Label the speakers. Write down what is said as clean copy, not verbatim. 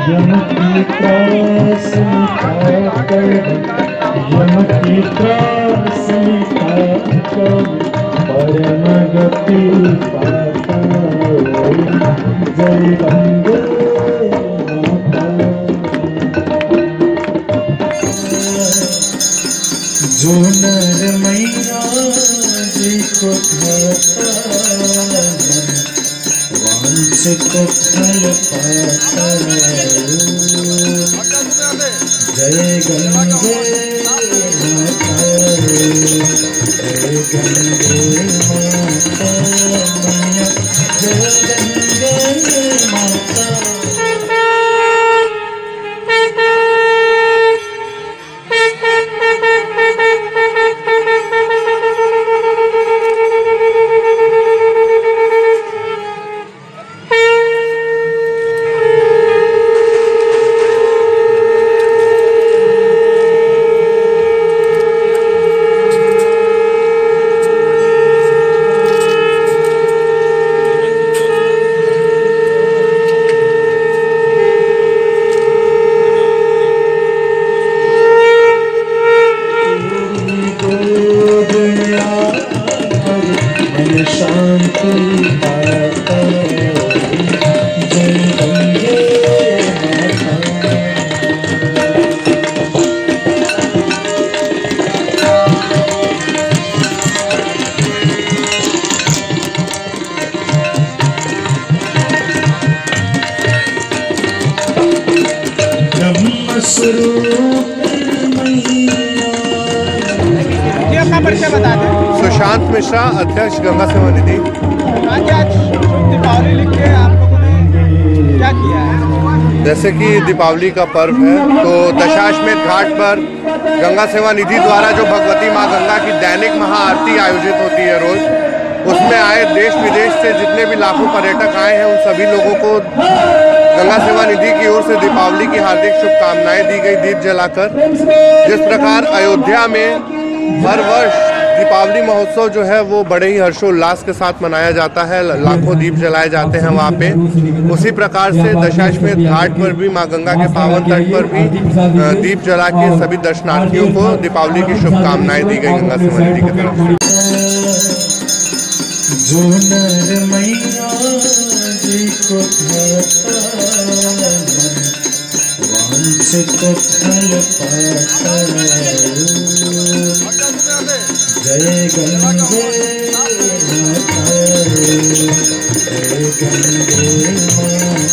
Speaker 1: यम की त्रास मिटाकर, यम की त्रास मिटाकर परम गति पाता। जय गंगे माता। जो नर मैया जी को भाता, वांछित फल पाता। जय गंगे माता, जय गंगे माता मैया, जय गंगे माता। शांति पाता। जय गंगे माता। ब्रह्म स्वरूप
Speaker 2: अपना परिचय बता दें।
Speaker 3: सुशांत मिश्रा, अध्यक्ष गंगा सेवा निधि।
Speaker 2: आज दीपावली लिख के आप लोगों ने क्या किया है?
Speaker 3: जैसे कि दीपावली का पर्व है तो दशाश्वमेध घाट पर गंगा सेवा निधि द्वारा जो भगवती माँ गंगा की दैनिक महाआरती आयोजित होती है रोज, उसमें आए देश विदेश से जितने भी लाखों पर्यटक आए हैं उन सभी लोगों को गंगा सेवा निधि की ओर से दीपावली की हार्दिक शुभकामनाएं दी गई दीप जलाकर। जिस प्रकार अयोध्या में हर वर्ष दीपावली महोत्सव जो है वो बड़े ही हर्षोल्लास के साथ मनाया जाता है, लाखों दीप जलाए जाते हैं वहाँ पे, उसी प्रकार से दशाश्वमेध घाट पर भी माँ गंगा के पावन तट पर भी दीप जला के सभी दर्शनार्थियों को दीपावली की शुभकामनाएं दी गई गंगा सेवा निधि की तरफ से।
Speaker 1: जो नर मैया जी को भाता, वांछित फल पाता। जय गंगे माता, जय गंगे माता।